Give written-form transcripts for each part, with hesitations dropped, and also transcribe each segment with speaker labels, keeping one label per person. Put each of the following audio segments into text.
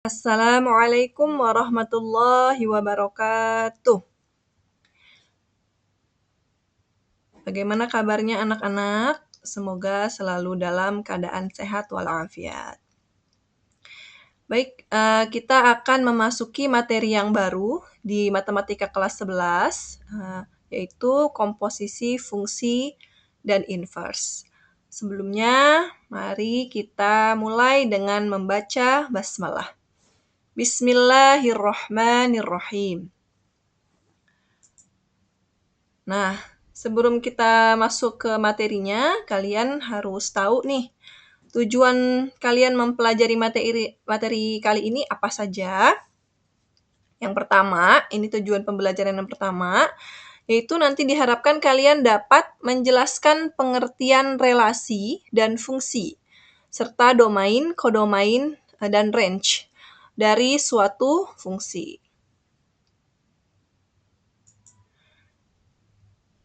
Speaker 1: Assalamualaikum warahmatullahi wabarakatuh. Bagaimana kabarnya anak-anak? Semoga selalu dalam keadaan sehat walafiat. Baik, kita akan memasuki materi yang baru di matematika kelas 11, yaitu komposisi fungsi dan inverse. Sebelumnya, mari kita mulai dengan membaca basmalah. Bismillahirrahmanirrahim. Nah, sebelum kita masuk ke materinya, kalian harus tahu nih, tujuan kalian mempelajari materi kali ini apa saja. Yang pertama, ini tujuan pembelajaran yang pertama, yaitu nanti diharapkan kalian dapat menjelaskan pengertian relasi dan fungsi, serta domain, kodomain, dan range dari suatu fungsi.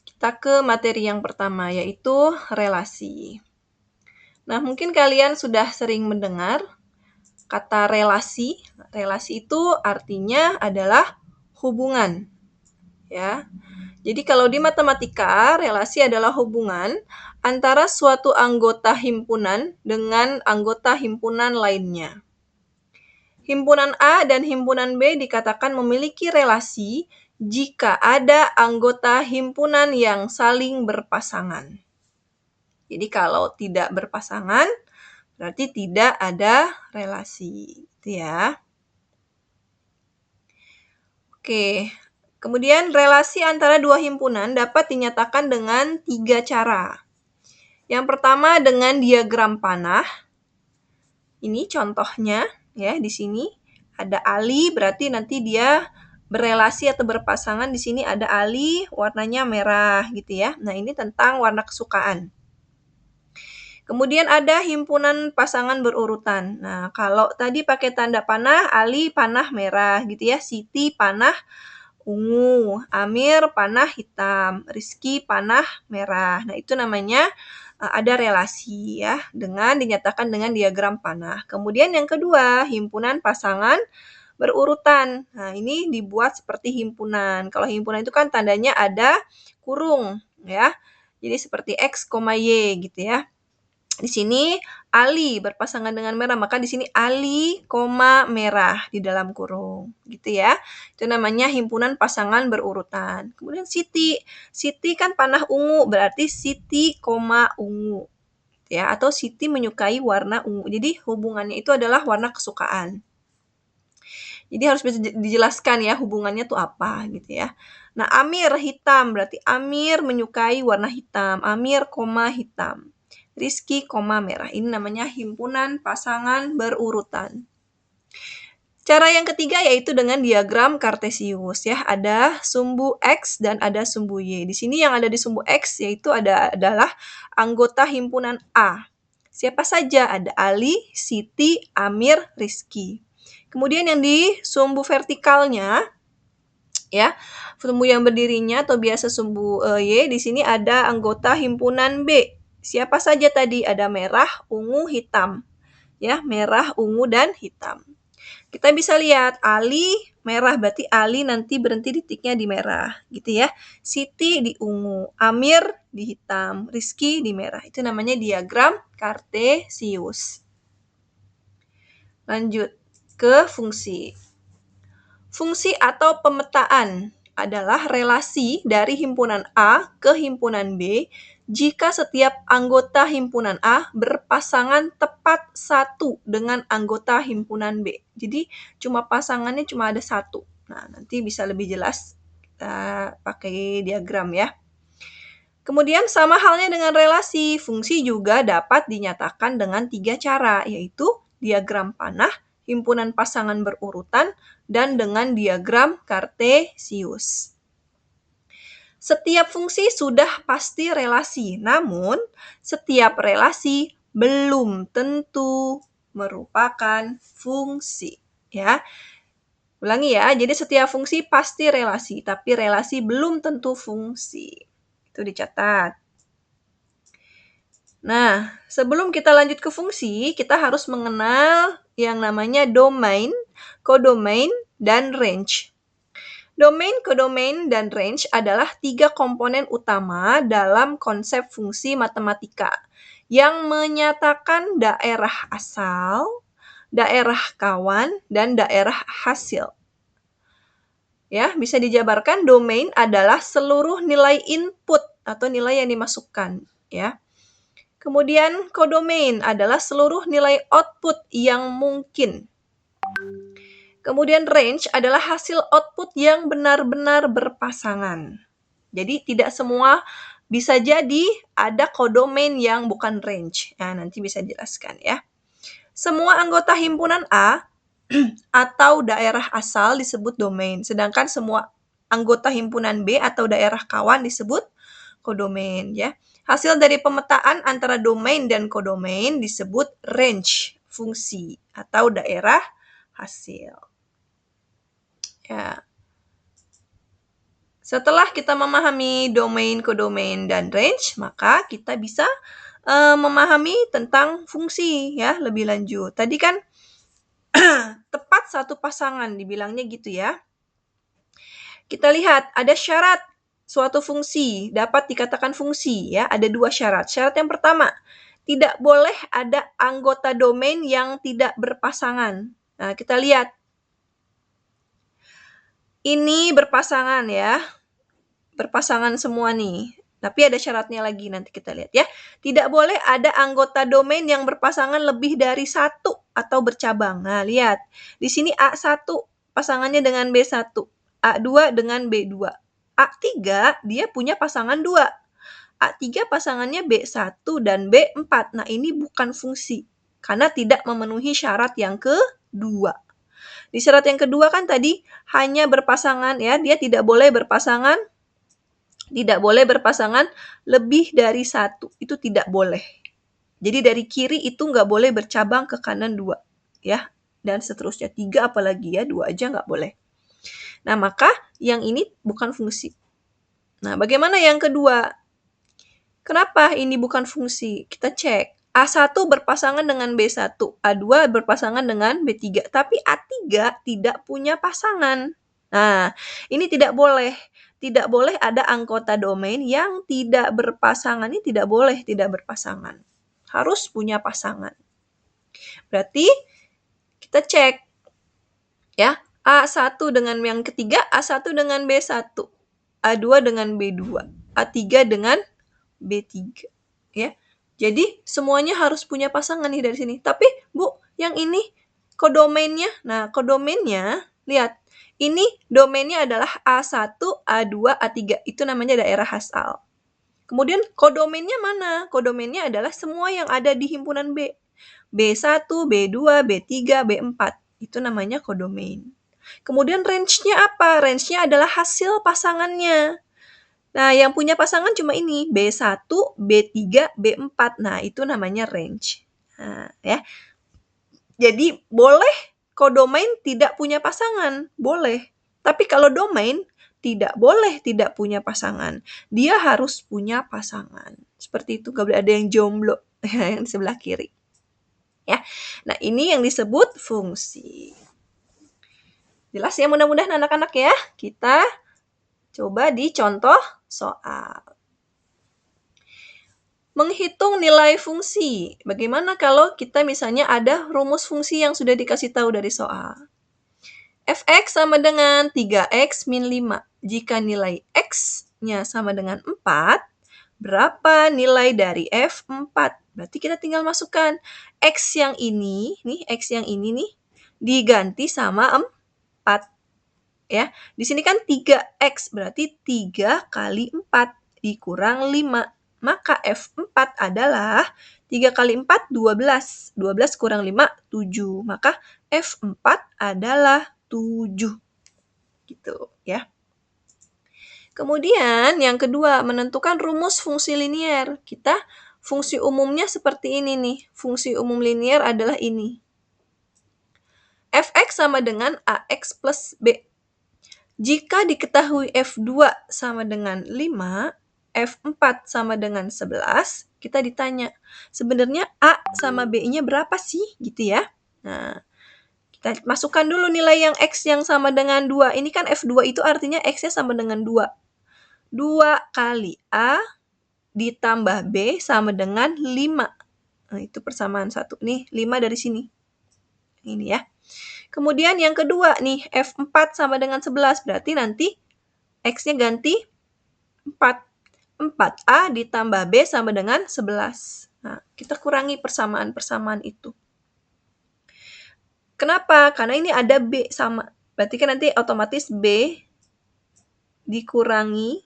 Speaker 1: Kita ke materi yang pertama, yaitu relasi. Nah, mungkin kalian sudah sering mendengar kata relasi. Relasi itu artinya adalah hubungan. Ya. Jadi kalau di matematika, relasi adalah hubungan antara suatu anggota himpunan dengan anggota himpunan lainnya. Himpunan A dan himpunan B dikatakan memiliki relasi jika ada anggota himpunan yang saling berpasangan. Jadi kalau tidak berpasangan, berarti tidak ada relasi. Itu ya. Oke, kemudian relasi antara dua himpunan dapat dinyatakan dengan 3 cara. Yang pertama dengan diagram panah. Ini contohnya ya, di sini ada Ali, berarti nanti dia berelasi atau berpasangan. Di sini ada Ali, warnanya merah gitu ya. Nah, ini tentang warna kesukaan. Kemudian ada himpunan pasangan berurutan. Nah, kalau tadi pakai tanda panah, Ali panah merah gitu ya, Siti panah ungu, Amir panah hitam, Rizky panah merah. Nah, itu namanya ada relasi ya, dengan dinyatakan dengan diagram panah. Kemudian yang kedua, himpunan pasangan berurutan. Nah, ini dibuat seperti himpunan. Kalau himpunan itu kan tandanya ada kurung ya. Jadi seperti X, Y gitu ya. Di sini Ali berpasangan dengan merah, maka di sini Ali, merah di dalam kurung, gitu ya. Itu namanya himpunan pasangan berurutan. Kemudian Siti, Siti kan panah ungu, berarti Siti, ungu, ya. Atau Siti menyukai warna ungu. Jadi hubungannya itu adalah warna kesukaan. Jadi harus bisa dijelaskan ya hubungannya tuh apa gitu ya. Nah, Amir hitam, berarti Amir menyukai warna hitam. Amir, hitam. Rizky, merah. Ini namanya himpunan pasangan berurutan. Cara yang ketiga yaitu dengan diagram kartesius ya. Ada sumbu X dan ada sumbu Y. Di sini yang ada di sumbu X yaitu adalah anggota himpunan A. Siapa saja? Ada Ali, Siti, Amir, Rizky. Kemudian yang di sumbu vertikalnya ya, sumbu yang berdirinya atau biasa sumbu Y, di sini ada anggota himpunan B. Siapa saja tadi? Ada merah, ungu, hitam. Ya, merah, ungu, dan hitam. Kita bisa lihat Ali merah, berarti Ali nanti berhenti titiknya di merah, gitu ya. Siti di ungu, Amir di hitam, Rizky di merah. Itu namanya diagram kartesius. Lanjut ke fungsi. Fungsi atau pemetaan adalah relasi dari himpunan A ke himpunan B jika setiap anggota himpunan A berpasangan tepat satu dengan anggota himpunan B. Jadi pasangannya cuma ada satu. Nah, nanti bisa lebih jelas kita pakai diagram ya. Kemudian sama halnya dengan relasi, fungsi juga dapat dinyatakan dengan 3 cara, yaitu diagram panah, himpunan pasangan berurutan, dan dengan diagram kartesius. Setiap fungsi sudah pasti relasi, namun setiap relasi belum tentu merupakan fungsi. Ya. Ulangi ya, jadi setiap fungsi pasti relasi, tapi relasi belum tentu fungsi. Itu dicatat. Nah, sebelum kita lanjut ke fungsi, kita harus mengenal yang namanya domain, kodomain, dan range. Domain, kodomain, dan range adalah 3 komponen utama dalam konsep fungsi matematika yang menyatakan daerah asal, daerah kawan, dan daerah hasil. Ya, bisa dijabarkan domain adalah seluruh nilai input atau nilai yang dimasukkan, ya. Kemudian kodomain adalah seluruh nilai output yang mungkin. Kemudian range adalah hasil output yang benar-benar berpasangan. Jadi tidak semua bisa jadi ada kodomain yang bukan range. Nah, nanti bisa dijelaskan ya. Semua anggota himpunan A atau daerah asal disebut domain, sedangkan semua anggota himpunan B atau daerah kawan disebut kodomain ya. Hasil dari pemetaan antara domain dan kodomain disebut range fungsi atau daerah hasil. Ya. Setelah kita memahami domain, kodomain, dan range, maka kita bisa memahami tentang fungsi ya lebih lanjut. Tadi kan tepat satu pasangan dibilangnya gitu ya. Kita lihat ada syarat suatu fungsi dapat dikatakan fungsi ya. Ada 2 syarat. Syarat yang pertama, tidak boleh ada anggota domain yang tidak berpasangan. Nah, kita lihat. Ini berpasangan ya. Berpasangan semua nih. Tapi ada syaratnya lagi, nanti kita lihat ya. Tidak boleh ada anggota domain yang berpasangan lebih dari 1 atau bercabang. Nah, lihat. Di sini A1 pasangannya dengan B1. A2 dengan B2. A3 dia punya pasangan 2. A3 pasangannya B1 dan B4. Nah, ini bukan fungsi. Karena tidak memenuhi syarat yang kedua. Di syarat yang kedua kan tadi hanya berpasangan ya, dia tidak boleh berpasangan lebih dari 1. Itu tidak boleh. Jadi dari kiri itu nggak boleh bercabang ke kanan 2 ya. Dan seterusnya 3 apalagi ya, 2 aja nggak boleh. Nah, maka yang ini bukan fungsi. Nah, bagaimana yang kedua? Kenapa ini bukan fungsi? Kita cek. A1 berpasangan dengan B1, A2 berpasangan dengan B3, tapi A3 tidak punya pasangan. Nah, ini tidak boleh. Tidak boleh ada anggota domain yang tidak berpasangan. Ini tidak boleh tidak berpasangan. Harus punya pasangan. Berarti kita cek. Ya, A1 dengan yang ketiga, A1 dengan B1, A2 dengan B2, A3 dengan B3. Ya. Jadi semuanya harus punya pasangan nih dari sini. Tapi Bu, yang ini kodomainnya. Nah, kodomainnya lihat. Ini domainnya adalah A1, A2, A3. Itu namanya daerah asal. Kemudian kodomainnya mana? Kodomainnya adalah semua yang ada di himpunan B. B1, B2, B3, B4. Itu namanya kodomain. Kemudian range-nya apa? Range-nya adalah hasil pasangannya. Nah, yang punya pasangan cuma ini, B1, B3, B4. Nah, itu namanya range. Nah, ya. Jadi, boleh kodomain tidak punya pasangan. Boleh. Tapi kalau domain, tidak boleh tidak punya pasangan. Dia harus punya pasangan. Seperti itu, gak boleh ada yang jomblo. Yang di sebelah kiri. Ya. Nah, ini yang disebut fungsi. Jelas ya mudah-mudahan anak-anak ya. Kita coba di contoh soal. Menghitung nilai fungsi. Bagaimana kalau kita misalnya ada rumus fungsi yang sudah dikasih tahu dari soal. Fx sama dengan 3x min 5. Jika nilai x-nya sama dengan 4, berapa nilai dari F4? Berarti kita tinggal masukkan x yang ini nih, diganti sama 4. Ya, di sini kan 3x, berarti 3 kali 4 dikurang 5. Maka F4 adalah 3 kali 4, 12. 12 kurang 5, 7. Maka F4 adalah 7. Gitu ya. Kemudian yang kedua, menentukan rumus fungsi linier. Kita fungsi umumnya seperti ini nih. Fungsi umum linier adalah ini. Fx sama dengan Ax plus B. Jika diketahui F2 sama dengan 5, F4 sama dengan 11, kita ditanya, sebenarnya A sama B-nya berapa sih? Gitu ya. Nah, Kita masukkan dulu nilai yang X yang sama dengan 2. Ini kan F2 itu artinya X-nya sama dengan 2. 2 kali A ditambah B sama dengan 5. Nah, itu persamaan 1. Nih, 5 dari sini. Ini ya. Kemudian yang kedua nih, F4 sama dengan 11. Berarti nanti X-nya ganti 4. 4A ditambah B sama dengan 11. Nah, kita kurangi persamaan-persamaan itu. Kenapa? Karena ini ada B sama. Berarti kan nanti otomatis B dikurangi,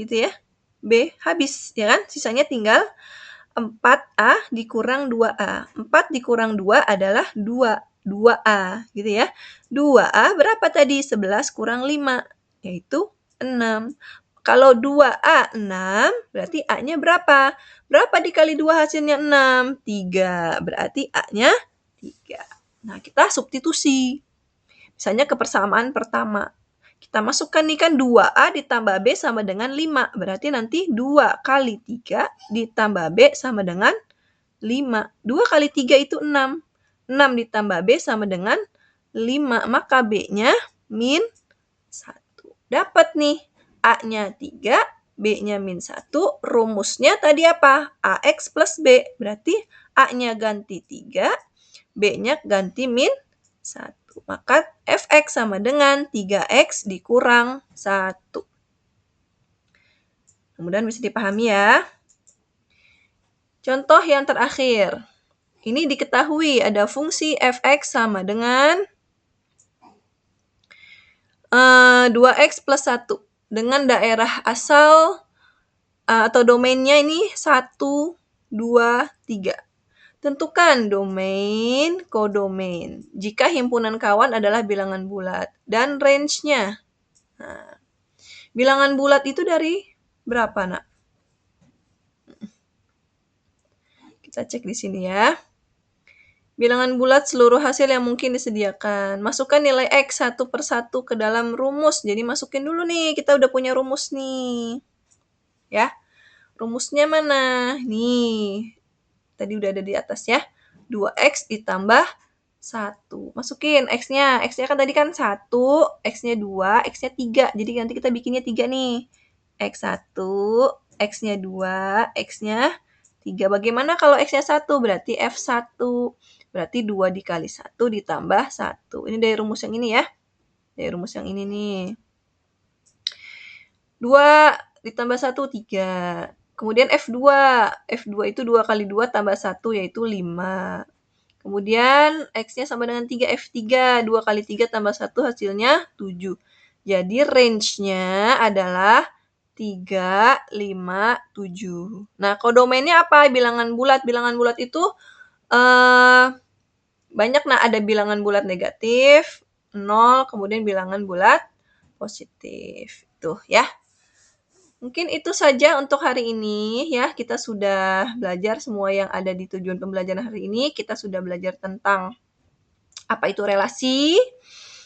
Speaker 1: gitu ya. B habis, ya kan? Sisanya tinggal 4A dikurang 2A. 4 dikurang 2 adalah 2. 2A, gitu ya. 2A berapa tadi? 11 kurang 5, yaitu 6. Kalau 2A 6, berarti A-nya berapa? Berapa dikali 2 hasilnya 6? 3. Berarti A-nya 3. Nah, kita substitusi. Misalnya ke persamaan pertama. Kita masukkan nih kan 2A ditambah B sama dengan 5. Berarti nanti 2 kali 3 ditambah B sama dengan 5. 2 kali 3 itu 6. 6 ditambah B sama dengan 5. Maka B-nya min 1. Dapat nih. A-nya 3, B-nya min 1. Rumusnya tadi apa? AX plus B. Berarti A-nya ganti 3, B-nya ganti min 1. Maka Fx sama dengan 3x dikurang 1. Kemudian bisa dipahami ya. Contoh yang terakhir. Ini diketahui ada fungsi Fx sama dengan 2x plus 1. Dengan daerah asal atau domainnya ini 1, 2, 3. Tentukan domain, kodomain. Jika himpunan kawan adalah bilangan bulat. Dan range-nya. Nah, bilangan bulat itu dari berapa, nak? Kita cek di sini ya. Bilangan bulat seluruh hasil yang mungkin disediakan. Masukkan nilai X satu per satu ke dalam rumus. Jadi masukin dulu nih, kita udah punya rumus nih. Ya, rumusnya mana? Nih, tadi udah ada di atas ya. 2X ditambah 1. Masukin X-nya. X-nya kan tadi kan 1, X-nya 2, X-nya 3. Jadi nanti kita bikinnya 3 nih. X1, X-nya 2, X-nya 3. Bagaimana kalau X-nya 1? Berarti F1. Berarti 2 dikali 1 ditambah 1. Ini dari rumus yang ini ya. Dari rumus yang ini nih. 2 ditambah 1, 3. Kemudian F2. F2 itu 2 kali 2 tambah 1 yaitu 5. Kemudian X-nya sama dengan 3, F3. 2 kali 3 tambah 1 hasilnya 7. Jadi range-nya adalah 3, 5, 7. Nah, kodomainnya apa? Bilangan bulat. Bilangan bulat itu banyak. Nah, ada bilangan bulat negatif, 0, kemudian bilangan bulat positif. Tuh ya. Mungkin itu saja untuk hari ini ya. Kita sudah belajar semua yang ada di tujuan pembelajaran hari ini. Kita sudah belajar tentang apa itu relasi,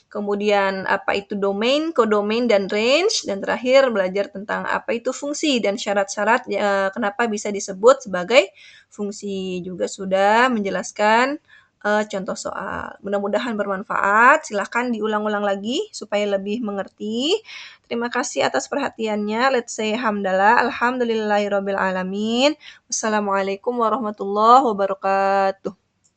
Speaker 1: kemudian apa itu domain, kodomain, dan range, dan terakhir belajar tentang apa itu fungsi dan syarat-syarat kenapa bisa disebut sebagai fungsi. Juga sudah menjelaskan contoh soal. Mudah-mudahan bermanfaat. Silahkan diulang-ulang lagi supaya lebih mengerti. Terima kasih atas perhatiannya. Let's say hamdalah. Alhamdulillahirrabbilalamin. Wassalamualaikum warahmatullahi wabarakatuh.